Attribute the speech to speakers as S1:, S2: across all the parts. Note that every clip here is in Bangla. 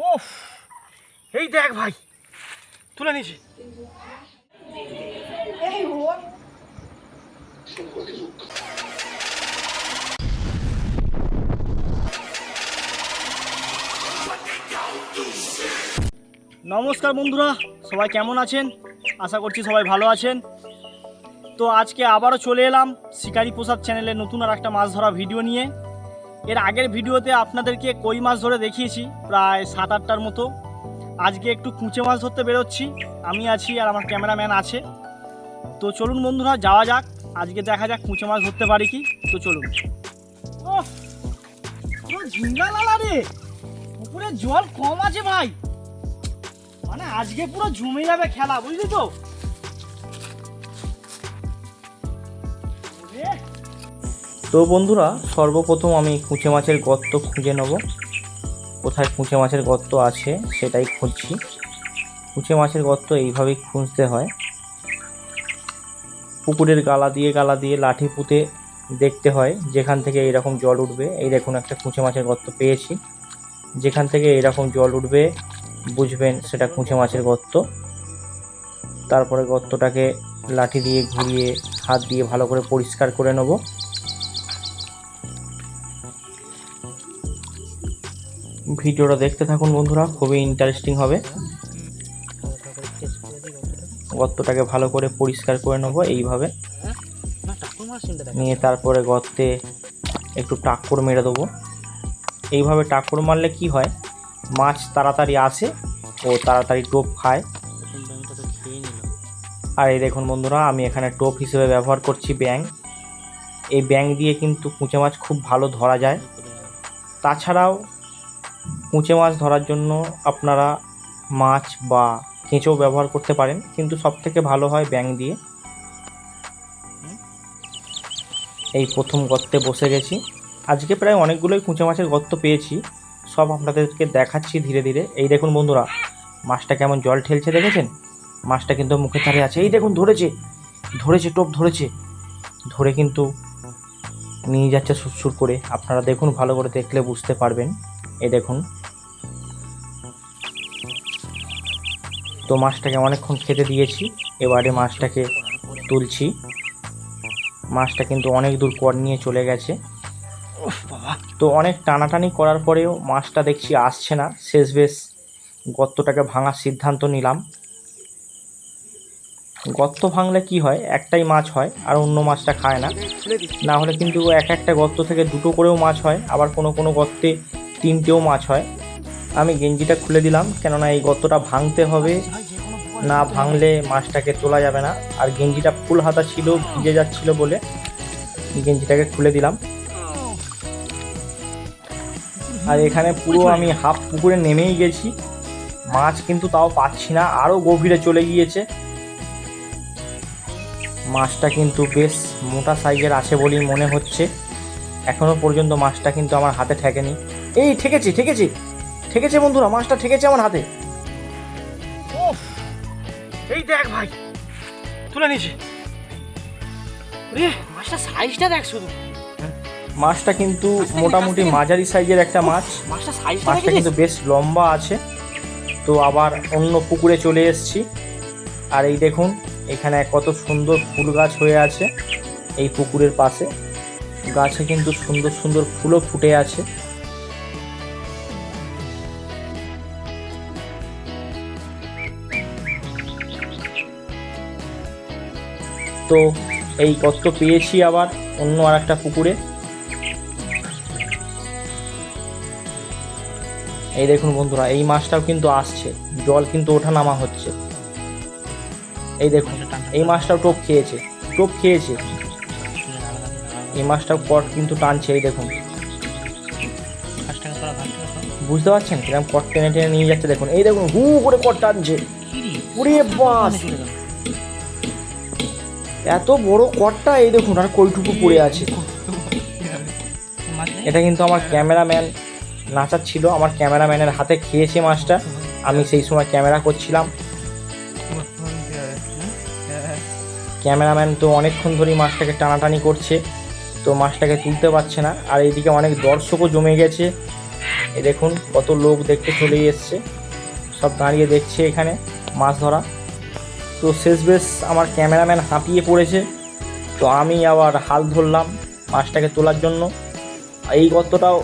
S1: ওফ, এই দেখ ভাই, তুলে নিয়েছি। নমস্কার বন্ধুরা, সবাই কেমন আছেন? আশা করছি সবাই ভালো আছেন। তো আজকে আবারও চলে এলাম শিকারি প্রসাদ চ্যানেলে নতুন আর একটা মাছ ধরা ভিডিও নিয়ে। এর আগের ভিডিওতে আপনাদেরকে কই মাছ ধরে দেখিয়েছি প্রায় 7-8টার মতো। আজকে একটু কুঁচে মাছ ধরতে বেরোচ্ছি, আমি আছি আর আমার ক্যামেরাম্যান আছে। তো চলুন বন্ধুরা যাওয়া যাক, আজকে দেখা যাক কুঁচে মাছ ধরতে পারি কি। তো চলুন। ঝিঙ্গা লালা রে, পুকুরে জল কম আছে ভাই, মানে আজকে পুরো জমে যাবে খেলা, বুঝলি তো। তো বন্ধুরা, সর্বপ্রথম আমি কুঁচে মাছের গর্ত খুঁজে নেব। কোথায় কুঁচে মাছের গর্ত আছে সেটাই খুঁজছি। কুঁচে মাছের গর্ত এইভাবেই খুঁজতে হয়। পুকুরের গালা দিয়ে লাঠি পুঁতে দেখতে হয় যেখান থেকে এরকম জল উঠবে। এই দেখুন একটা কুঁচে মাছের গর্ত পেয়েছি, যেখান থেকে এরকম জল উঠবে বুঝবেন সেটা কুঁচে মাছের গর্ত। তারপরে গর্তটাকে লাঠি দিয়ে ঘুরিয়ে হাত দিয়ে ভালো করে পরিষ্কার করে নেব। ভিডিওটা দেখতে থাকুন বন্ধুরা, খুবই ইন্টারেস্টিং হবে। গর্তটাকে ভালো করে পরিষ্কার করে নেব এইভাবে নিয়ে, তারপরে গর্তে একটু টাক্কর মেরে দেবো। এইভাবে টাক্কর মারলে কি হয়, মাছ তাড়াতাড়ি আসে ও তাড়াতাড়ি টোপ খায়। আর এই দেখুন বন্ধুরা, আমি এখানে টোপ হিসেবে ব্যবহার করছি ব্যাং। এই ব্যাং দিয়ে কিন্তু কুঁচে মাছ খুব ভালো ধরা যায়। তাছাড়াও কুঁচে মাছ ধরার জন্য আপনারা মাছ বা কেঁচো ব্যবহার করতে পারেন, কিন্তু সবথেকে ভালো হয় ব্যাং দিয়ে। এই প্রথম গর্তে বসে গেছি। আজকে প্রায় অনেকগুলোই কুঁচে মাছের গর্ত পেয়েছি, সব আপনাদেরকে দেখাচ্ছি ধীরে ধীরে। এই দেখুন বন্ধুরা, মাছটা কেমন জল ঠেলছে দেখেছেন? মাছটা কিন্তু মুখের ধারে আছে। এই দেখুন ধরেছে টোপ ধরে কিন্তু নিয়ে যাচ্ছে সুরসুর করে। আপনারা দেখুন, ভালো করে দেখলে বুঝতে পারবেন। এই দেখুন, তো মাছটাকে অনেকক্ষণ খেতে দিয়েছি, এবারে মাছটাকে তুলছি। মাছটা কিন্তু অনেক দূর কর নিয়ে চলে গেছে। তো অনেক টানাটানি করার পরেও মাছটা দেখছি আসছে না। শেষ বেশ গর্তটাকে ভাঙার সিদ্ধান্ত নিলাম। গর্ত ভাঙলে কি হয়, একটাই মাছ হয় আর অন্য মাছটা খায় না। না হলে কিন্তু একটা গর্ত থেকে দুটো করেও মাছ হয়, আবার কোনো কোনো গর্তে 3টেও মাছ হয়। আমি গেঞ্জিটা খুলে দিলাম, কেননা এই গর্তটা ভাঙতে হবে, না ভাঙলে মাছটাকে তোলা যাবে না। আর গেঞ্জিটা ফুল হাতা ছিল, ভিজে যাচ্ছিল বলে গেঞ্জিটাকে খুলে দিলাম। আর এখানে পুরো আমি হাফ পুকুরে নেমেই গেছি, মাছ কিন্তু তাও পাচ্ছি না, আরও গভীরে চলে গিয়েছে। মাছটা কিন্তু বেশ মোটা সাইজের আছে বলেই মনে হচ্ছে। এখনো পর্যন্ত মাছটা কিন্তু আমার হাতে ঠেকেনি। এই ঠেকেছে বন্ধুরা, মাছটা ঠেকেছে আমার হাতে। এই দেখ ভাই, তুলে নিয়েছি। মাছটা সাইজটা দেখ শুধু। মাছটা কিন্তু মোটামুটি মাঝারি সাইজের একটা মাছ। মাছটা কিন্তু বেশ লম্বা আছে। তো আবার অন্য পুকুরে চলে এসেছি। আর এই দেখুন, এখানে কত সুন্দর ফুল গাছ হয়ে আছে। এই পুকুরের পাশে গাছে কিন্তু সুন্দর সুন্দর ফুলও ফুটে আছে। তো এই গর্ত পেয়েছি আবার অন্য আর একটা পুকুরে। এই দেখুন বন্ধুরা, এই মাছটাও কিন্তু আসছে, জল কিন্তু ওঠা নামা হচ্ছে। এই দেখুন, এই মাছটাও টোপ খেয়েছে। এই মাছটাও কট কিন্তু টানছে। এই দেখুন, বুঝতে পারছেন কিরকম কট টেনে টেনে নিয়ে যাচ্ছে। দেখুন, এই দেখুন হু করে কট টানছে। ওরে বাস, এত বড় কটটা! এই দেখুন, আর কইটুকু পড়ে আছে। এটা কিন্তু আমার ক্যামেরাম্যান নাচাচ্ছিল, আমার ক্যামেরাম্যানের হাতে খেয়েছে মাছটা। আমি সেই সময় ক্যামেরা করছিলাম। ক্যামেরাম্যান তো অনেকক্ষণ ধরেই মাছটাকে টানাটানি করছে, তো মাছটাকে তুলতে পারছে না। আর এইদিকে অনেক দর্শকও জমে গেছে, এই দেখুন কত লোক দেখতে চলেই এসছে, সব দাঁড়িয়ে দেখছে এখানে মাছ ধরা। তো শেষ বেশ আমার ক্যামেরাম্যান হাঁপিয়ে পড়েছে, তো আমি আবার হাল ধরলাম মাছটাকে তোলার জন্য। এই গর্তটাও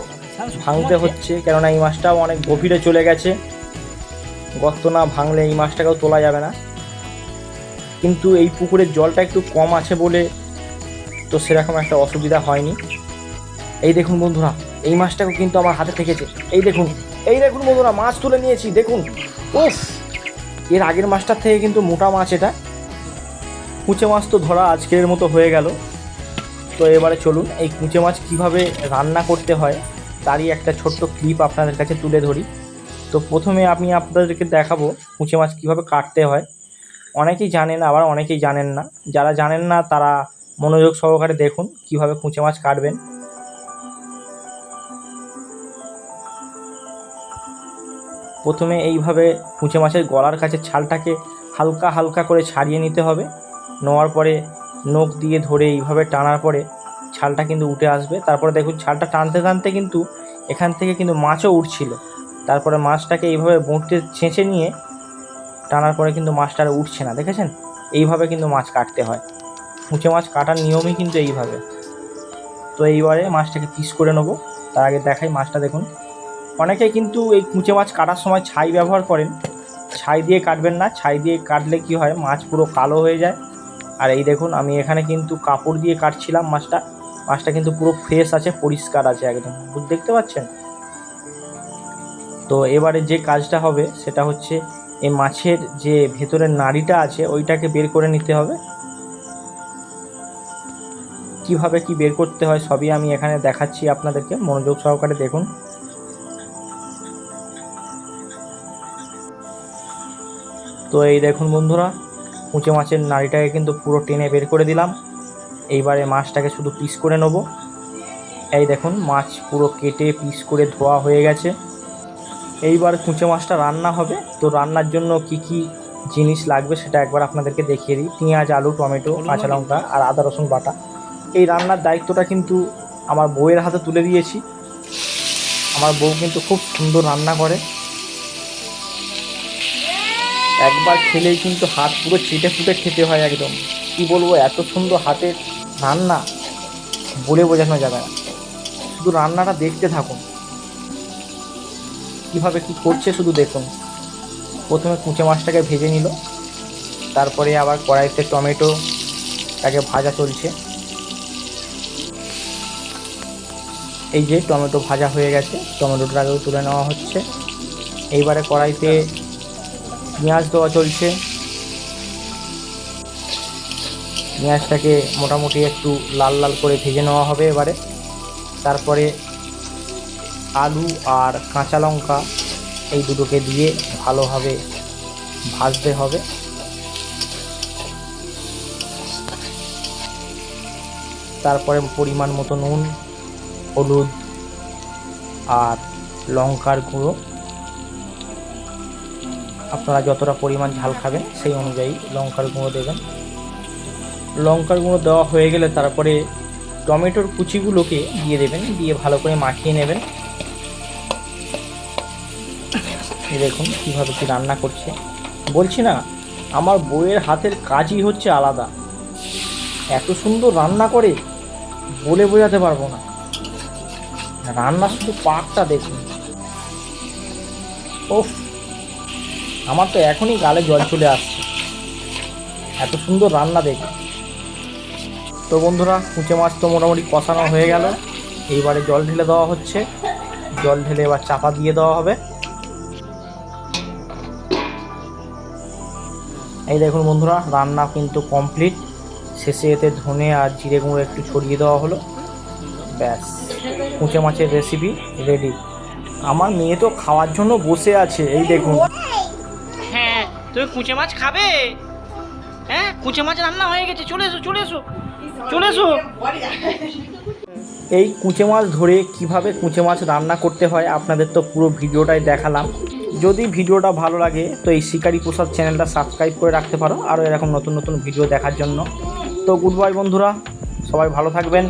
S1: ভাঙতে হচ্ছে, কেননা এই মাছটাও অনেক গভীরে চলে গেছে, গর্ত না ভাঙলে এই মাছটাকেও তোলা যাবে না। কিন্তু এই পুকুরের জলটা একটু কম আছে বলে তো সেরকম একটা অসুবিধা হয়নি। এই দেখুন বন্ধুরা, এই মাছটাকেও কিন্তু আমার হাতে থেকেছে। এই দেখুন বন্ধুরা, মাছ তুলে নিয়েছি দেখুন। উফ, এর আগের মাছটার থেকে কিন্তু মোটা মাছ এটা। কুঁচে মাছ তো ধরা আজকের মতো হয়ে গেল। তো এবারে চলুন এই কুঁচে মাছ কীভাবে রান্না করতে হয় তারই একটা ছোট্ট ক্লিপ আপনাদের কাছে তুলে ধরি। তো প্রথমে আমি আপনাদেরকে দেখাবো কুঁচে মাছ কীভাবে কাটতে হয়। অনেকেই জানেন, আবার অনেকেই জানেন না। যারা জানেন না তারা মনোযোগ সহকারে দেখুন কীভাবে কুঁচে মাছ কাটবেন। প্রথমে এইভাবে কুঁচে মাছের গলার কাছে ছালটাকে হালকা হালকা করে ছাড়িয়ে নিতে হবে। নেওয়ার পরে নখ দিয়ে ধরে এইভাবে টানার পরে ছালটা কিন্তু উঠে আসবে। তারপরে দেখুন ছালটা টানতে টানতে কিন্তু এখান থেকে কিন্তু মাছও উঠছিল। তারপরে মাছটাকে এইভাবে বঁটতে ছেঁচে নিয়ে টানার পরে কিন্তু মাছটা আর উঠছে না, দেখেছেন? এইভাবে কিন্তু মাছ কাটতে হয়। কুঁচে মাছ কাটার নিয়মই কিন্তু এইভাবে। তো এইবারে মাছটাকে পিস করে নেবো। তার আগে দেখাই মাছটা দেখুন। অনেকে কিন্তু এই কুঁচে মাছ কাটার সময় ছাই ব্যবহার করেন, ছাই দিয়ে কাটবেন না। ছাই দিয়ে কাটলে কি হয়, মাছ পুরো কালো হয়ে যায়। আর এই দেখুন আমি এখানে কিন্তু কাপড় দিয়ে কাটছিলাম মাছটা কিন্তু পুরো ফ্রেশ আছে, পরিষ্কার আছে একদম, দেখতে পাচ্ছেন? তো এবারে যে কাজটা হবে সেটা হচ্ছে এই মাছের যে ভেতরের নাড়িটা আছে ওইটাকে বের করে নিতে হবে। কিভাবে কি বের করতে হয় সবই আমি এখানে দেখাচ্ছি আপনাদেরকে, মনোযোগ সহকারে দেখুন। তো এই দেখুন বন্ধুরা, কুঁচে মাছের নাড়িটাকে কিন্তু পুরো টেনে বের করে দিলাম। এইবারে মাছটাকে শুধু পিস করে নেব। এই দেখুন মাছ পুরো কেটে পিস করে ধোয়া হয়ে গেছে। এইবার কুঁচে মাছটা রান্না হবে। তো রান্নার জন্য কি কি জিনিস লাগবে সেটা একবার আপনাদেরকে দেখিয়ে দিই। পেঁয়াজ, আলু, টমেটো, কাঁচা লঙ্কা আর আদা রসুন বাটা। এই রান্নার দায়িত্বটা কিন্তু আমার বউয়ের হাতে তুলে দিয়েছি। আমার বউ কিন্তু খুব সুন্দর রান্না করে, একবার খেলেই কিন্তু হাত পুরো চেটে ফুটে খেতে হয় একদম। কি বলবো, এত সুন্দর হাতের রান্না বলে বোঝানো যাবে না। শুধু রান্নাটা দেখতে থাকুন, কিভাবে কি করছে শুধু দেখুন। প্রথমে কুঁচে মাছটাকে ভেজে নিল, তারপরে আবার কড়াইতে টমেটোটাকে ভাজা চলছে। এই যে টমেটো ভাজা হয়ে গেছে, টমেটোটাকেও তুলে নেওয়া হচ্ছে। এইবারে কড়াইতে পেঁয়াজ দেওয়া চলছে। পেঁয়াজটাকে মোটামুটি একটু লাল লাল করে ভেজে নেওয়া হবে এবারে। তারপরে আলু আর কাঁচা লঙ্কা এই দুটোকে দিয়ে ভালোভাবে ভাজতে হবে। তারপরে পরিমাণ মতো নুন, হলুদ আর লঙ্কার গুঁড়ো, আপনারা যতটা পরিমাণ ঝাল খাবেন সেই অনুযায়ী লঙ্কার গুঁড়ো দেবেন। লঙ্কার গুঁড়ো দেওয়া হয়ে গেলে তারপরে টমেটোর কুচিগুলোকে দিয়ে দেবেন, দিয়ে ভালো করে মাখিয়ে নেবেন। দেখুন কীভাবে কি রান্না করছে। বলছি না, আমার বউয়ের হাতের কাজই হচ্ছে আলাদা, এত সুন্দর রান্না করে বলে বোঝাতে পারবো না। রান্না শুধু পাকটা দেখুন, ওফ, আমার তো এখনই গালে জল চলে আসছে, এত সুন্দর রান্না দেখুন। তো বন্ধুরা, কুঁচে মাছ তো মোটামুটি কষানো হয়ে গেল। এইবারে জল ঢেলে দেওয়া হচ্ছে। জল ঢেলে এবার চাপা দিয়ে দেওয়া হবে। এই দেখুন বন্ধুরা, রান্না কিন্তু কমপ্লিট। শেষে এতে ধনে আর জিরে গুঁড়ো একটু ছড়িয়ে দেওয়া হলো, ব্যাস কুঁচে মাছের রেসিপি রেডি। আমার মেয়ে তো খাওয়ার জন্য বসে আছে, এই দেখুন।
S2: হ্যাঁ, তুমি কুঁচে মাছ খাবে? হ্যাঁ, কুঁচে মাছ রান্না হয়ে গেছে, চলে এসো চলে এসো চলে এসো।
S1: এই কুঁচে মাছ ধরে কিভাবে কুঁচে মাছ রান্না করতে হয় আপনাদের তো পুরো ভিডিওটাই দেখালাম। যদি ভিডিওটা ভালো লাগে তো এই শিকারি প্রসাদ চ্যানেলটা সাবস্ক্রাইব করে রাখতে পারো আরও এরকম নতুন নতুন ভিডিও দেখার জন্য। তো গুড বাই বন্ধুরা, সবাই ভালো থাকবেন।